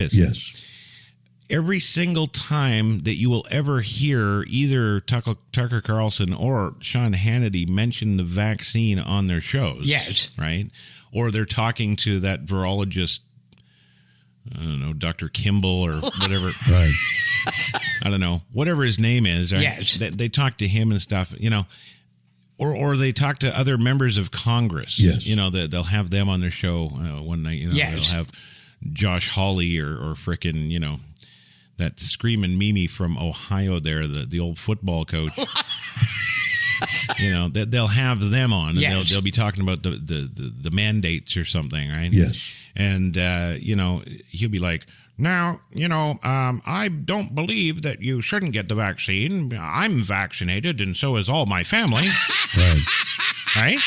Yes. Every single time that you will ever hear either Tucker Carlson or Sean Hannity mention the vaccine on their shows. Yes. Right? Or they're talking to that virologist, I don't know, Dr. Kimball or whatever. Right. I don't know. Whatever his name is. Right? Yes. They talk to him and stuff, Or they talk to other members of Congress. Yes. They'll have them on their show one night. Yes. They'll have Josh Hawley or frickin', that screaming Mimi from Ohio there, the old football coach. They'll have them on, and yes. they'll be talking about the mandates or something, right? Yes. And, he'll be like, now, I don't believe that you shouldn't get the vaccine. I'm vaccinated, and so is all my family. Right. Right?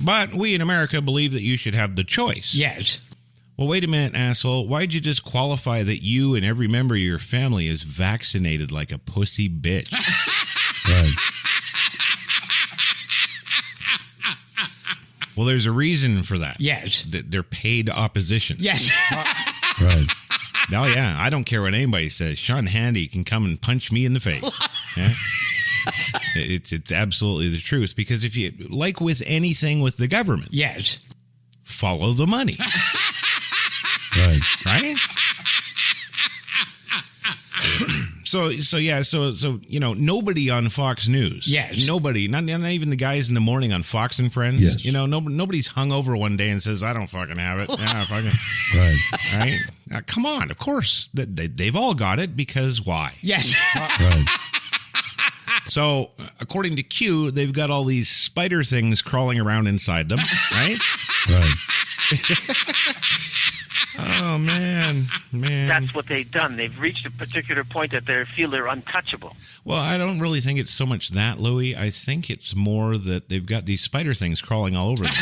But we in America believe that you should have the choice. Yes. Well, wait a minute, asshole. Why'd you just qualify that you and every member of your family is vaccinated like a pussy bitch? Right. Well, there's a reason for that. Yes. They're paid opposition. Yes. Right. Oh, yeah. I don't care what anybody says. Sean Hannity can come and punch me in the face. Yeah? It's absolutely the truth. Because if you, like with anything with the government, Yes. follow the money. Right. Right? So nobody on Fox News. Yes. Nobody, not even the guys in the morning on Fox and Friends. Yes. Nobody's hungover one day and says, I don't fucking have it. Yeah, fucking. Right. Right? Come on, of course. They've all got it because why? Yes. Right. So, according to Q, they've got all these spider things crawling around inside them, right? Right. Oh, man. That's what they've done. They've reached a particular point that they feel they're untouchable. Well, I don't really think it's so much that, Louis. I think it's more that they've got these spider things crawling all over them.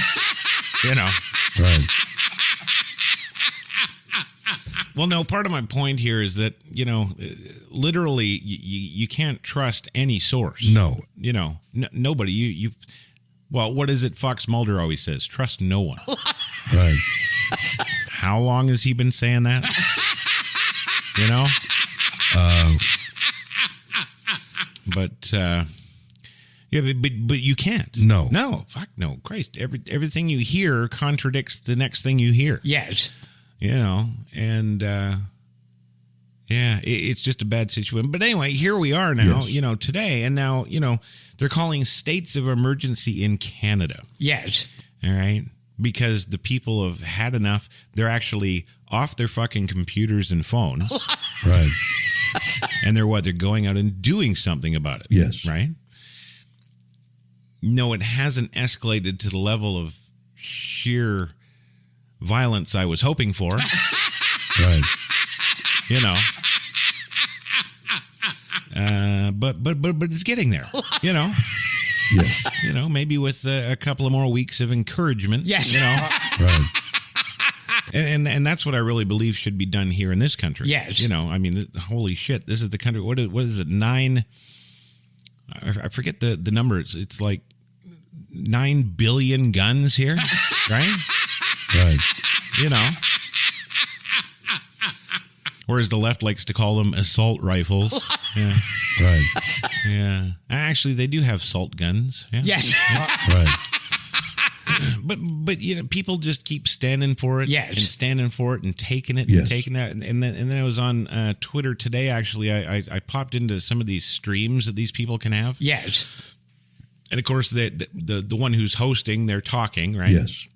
Right. Well, no, part of my point here is that, literally, you can't trust any source. No. Nobody. Well, what is it Fox Mulder always says? Trust no one. Right. How long has he been saying that? But you can't. No. Fuck no. Christ. Everything you hear contradicts the next thing you hear. Yes. And it's just a bad situation. But anyway, here we are now, Yes. Today. And now, they're calling states of emergency in Canada. Yes. All right. Because the people have had enough. They're actually off their fucking computers and phones. Right. And they're going out and doing something about it. Yes. Right? No, it hasn't escalated to the level of sheer violence I was hoping for. Right. But it's getting there. Yes. Maybe with a couple of more weeks of encouragement. Yes. Right. And that's what I really believe should be done here in this country. Yes. Holy shit, this is the country. What is it? 9? I forget the number. It's like 9 billion guns here, right? Right. Whereas the left likes to call them assault rifles. Yeah. Right. Yeah. Actually, they do have salt guns. Yeah. Yes. Right. But people just keep standing for it. Yes. And standing for it and taking it Yes. and taking that. And then I was on Twitter today, actually. I popped into some of these streams that these people can have. Yes. And, of course, the one who's hosting, they're talking, right? Yes.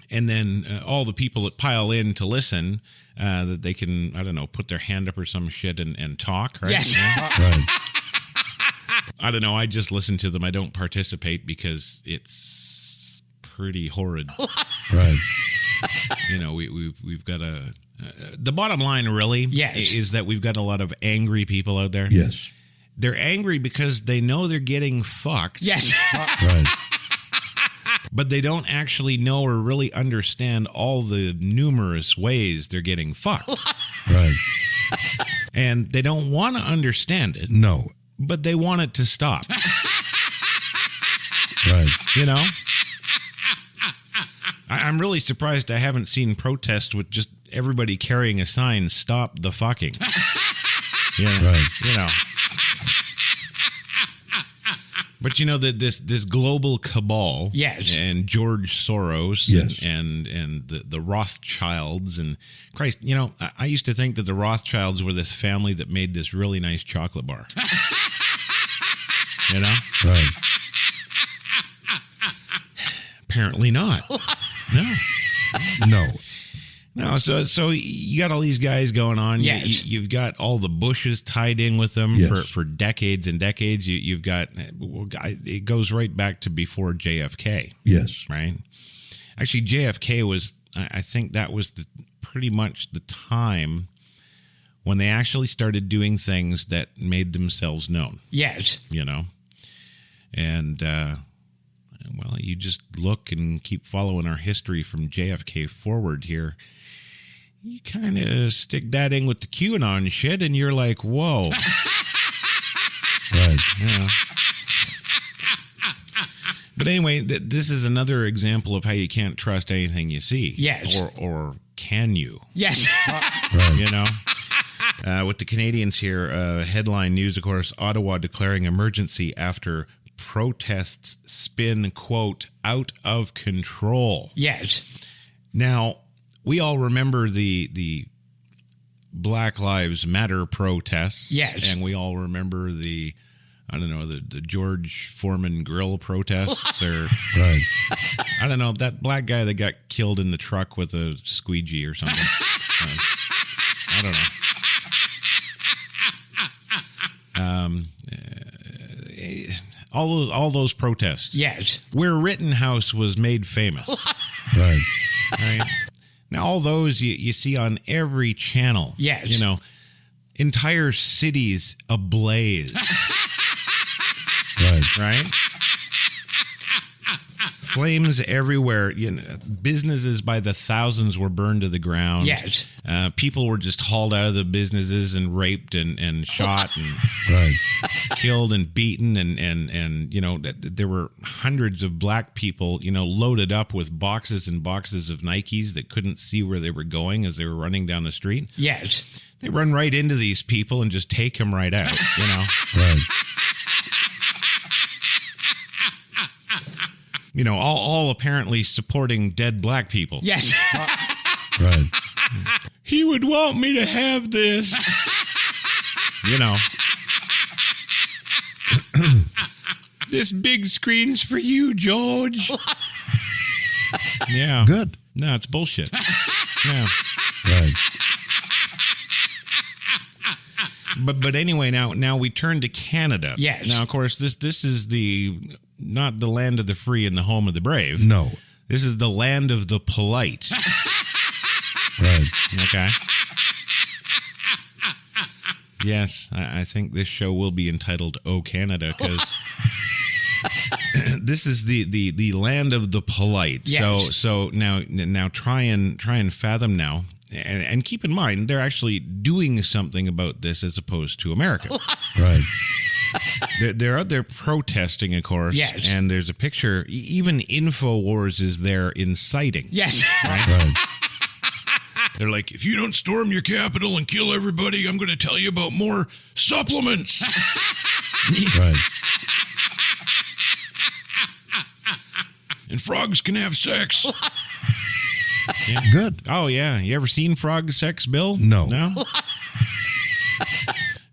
And then all the people that pile in to listen, that they can, I don't know, put their hand up or some shit and talk, right? Yes. Yeah. Right. I don't know. I just listen to them. I don't participate because it's pretty horrid. Right. We've got the bottom line really Yes. is that we've got a lot of angry people out there. Yes. They're angry because they know they're getting fucked. Yes. Right. But they don't actually know or really understand all the numerous ways they're getting fucked. Right. And they don't want to understand it. No. But they want it to stop. Right. I'm really surprised I haven't seen protests with just everybody carrying a sign, "Stop the fucking." Yeah, Right. you know. But you know that this global cabal, Yes. and George Soros, Yes. and the Rothschilds, and Christ, you know, I used to think that the Rothschilds were this family that made this really nice chocolate bar. You know, Right. apparently not. No. No, so you got all these guys going on. Yes. You've got all the Bushes tied in with them Yes. for decades and decades. You've got, it goes right back to before JFK, Yes. right? Actually, JFK was, I think that was pretty much the time when they actually started doing things that made themselves known, Yes. you know? And, well, you just look and keep following our history from JFK forward here. You kind of stick that in with the QAnon shit, and you're like, whoa. Right. Yeah. But anyway, this is another example of how you can't trust anything you see. Yes. Or can you? Yes. Right. You know? With the Canadians here, headline news, of course, Ottawa declaring emergency after protests spin, quote, out of control. Yes. Now, we all remember the Black Lives Matter protests. Yes. And we all remember the George Foreman grill protests, or Right. I don't know, that black guy that got killed in the truck with a squeegee or something. I don't know. All those protests. Yes. Where Rittenhouse was made famous. Right. Right? Now, all those you see on every channel. Yes. You know, entire cities ablaze. Right. Right? Flames everywhere. You know, businesses by the thousands were burned to the ground. Yes. People were just hauled out of the businesses and raped and shot and Right. killed and beaten, and you know, there were hundreds of black people, you know, loaded up with boxes and boxes of Nikes that couldn't see where they were going as they were running down the street. Yes. They run right into these people and just take them right out, you know. Right. You know, all apparently supporting dead black people. Yes. Right. He would want me to have this. You know. This big screen's for you, George. Yeah. Good. No, it's bullshit. Yeah. Right. But anyway, now we turn to Canada. Yes. Now, of course, this is not the land of the free and the home of the brave. No. This is the land of the polite. Right. Okay. Yes, I think this show will be entitled "Oh Canada" because this is the land of the polite. Yes. So now try and fathom now, and keep in mind they're actually doing something about this as opposed to America. Right. They're out there protesting, of course. Yes. And there's a picture. Even InfoWars is there inciting. Yes. Right. They're like, if you don't storm your capital and kill everybody, I'm going to tell you about more supplements. Right. And frogs can have sex. Yeah. Good. Oh, yeah. You ever seen frog sex, Bill? No. No?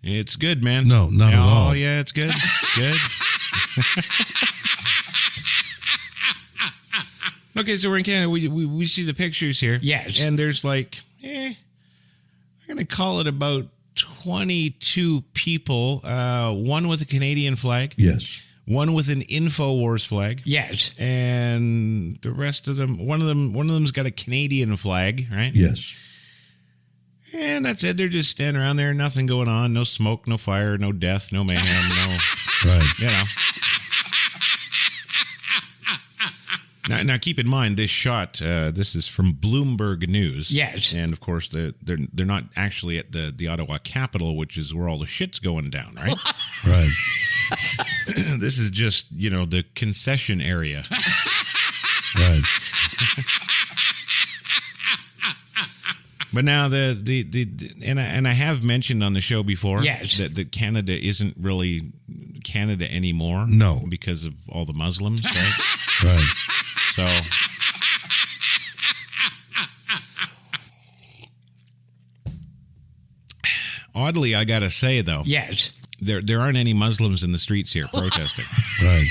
It's good, man. No, not at all. Oh, yeah, it's good. Good. Okay, so we're in Canada. We see the pictures here. Yes. And there's like, I'm going to call it about 22 people. One with a Canadian flag. Yes. One with an InfoWars flag. Yes. And the rest of them, one of them's got a Canadian flag, right? Yes. And that's it. They're just standing around there, nothing going on, no smoke, no fire, no death, no mayhem, no, Right. you know. Now, keep in mind this shot. This is from Bloomberg News. Yes. And of course, they're not actually at the Ottawa Capitol, which is where all the shit's going down, right? Right. This is just the concession area. Right. But now and I have mentioned on the show before that Canada isn't really Canada anymore. No. Because of all the Muslims, right? Right. So oddly, I gotta say though, there aren't any Muslims in the streets here protesting. Right.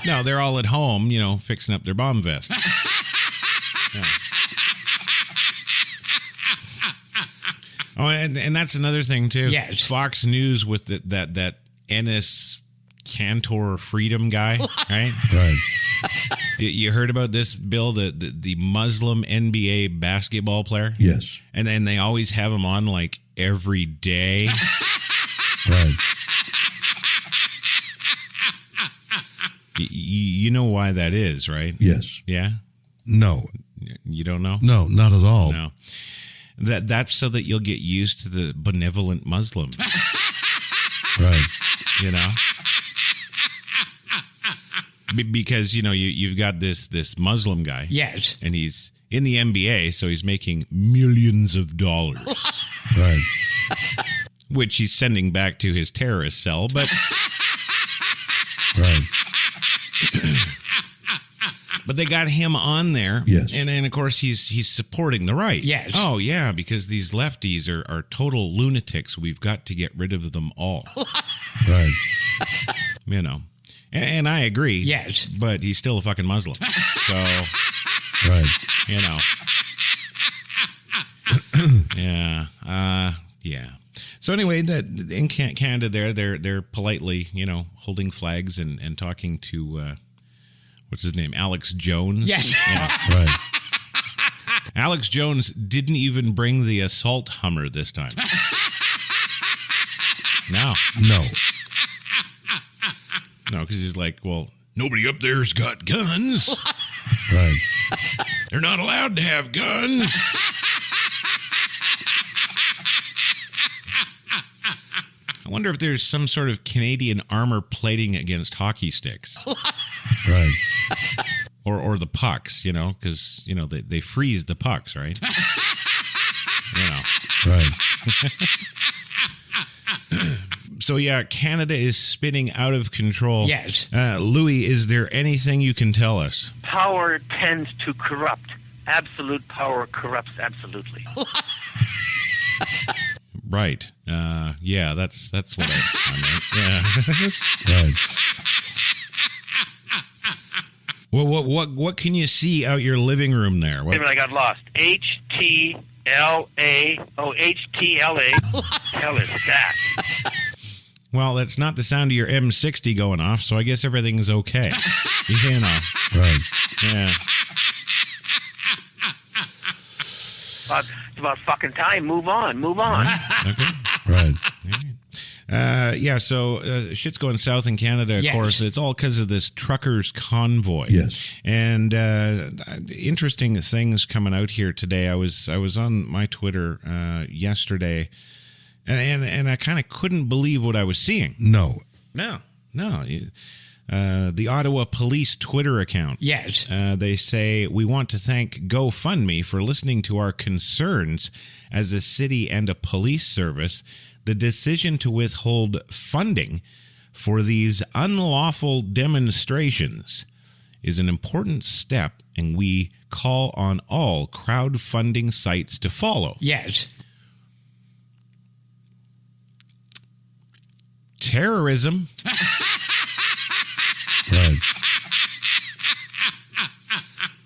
No, they're all at home, fixing up their bomb vests. Yeah. Oh, and that's another thing too. Yes. Fox News with that Ennis Cantor Freedom guy, right? Right. You heard about this, Bill? The Muslim NBA basketball player. Yes. And then they always have him on like every day. Right. You know why that is, right? Yes. Yeah. No. You don't know? No, not at all. No. That's so that you'll get used to the benevolent Muslims. Right. Because you've got this Muslim guy. Yes. And he's in the NBA, so he's making millions of dollars. Right. Which he's sending back to his terrorist cell, but Right. but they got him on there. Yes. And of course he's supporting the right. Yes. Oh yeah, because these lefties are total lunatics. We've got to get rid of them all. Right. And I agree. Yes. But he's still a fucking Muslim. So Right. Yeah. Yeah. So anyway, in Canada they're politely, holding flags and talking to what's his name? Alex Jones. Yes. Yeah. Right. Alex Jones didn't even bring the assault Hummer this time. No, because he's like, well, nobody up there's got guns. Right. They're not allowed to have guns. I wonder if there's some sort of Canadian armor plating against hockey sticks. Right. Or the pucks, because, they freeze the pucks, right? Right. So, yeah, Canada is spinning out of control. Yes. Louis, is there anything you can tell us? Power tends to corrupt. Absolute power corrupts absolutely. Right. Yeah, that's what I meant. Yeah. Right. Well, what can you see out your living room there? Wait a minute, I got lost. HTLA. Oh, HTLA. Hell is that? Well, that's not the sound of your M60 going off, so I guess everything's okay. Right. Yeah. It's about fucking time. Move on. Okay. Right. Yeah, so shit's going south in Canada, of course. It's all because of this truckers' convoy. Yes. And interesting things coming out here today. I was on my Twitter yesterday, and I kind of couldn't believe what I was seeing. No. The Ottawa Police Twitter account. Yes. They say, we want to thank GoFundMe for listening to our concerns as a city and a police service. The decision to withhold funding for these unlawful demonstrations is an important step, and we call on all crowdfunding sites to follow. Yes. Terrorism. Right.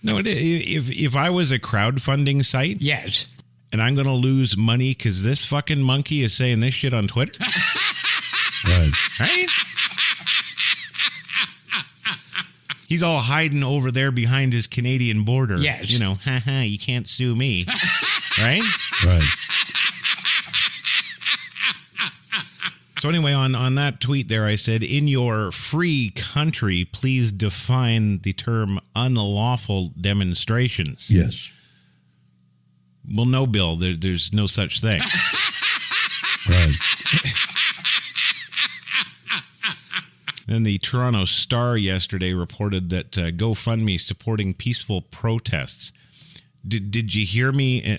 No, if I was a crowdfunding site, Yes. and I'm going to lose money because this fucking monkey is saying this shit on Twitter, Right. right? He's all hiding over there behind his Canadian border. Yes. Haha, you can't sue me, right? Right. So anyway, on that tweet there, I said, in your free country, please define the term unlawful demonstrations. Yes. Well, no, Bill, there's no such thing. Right. Then the Toronto Star yesterday reported that GoFundMe supporting peaceful protests. Did you hear me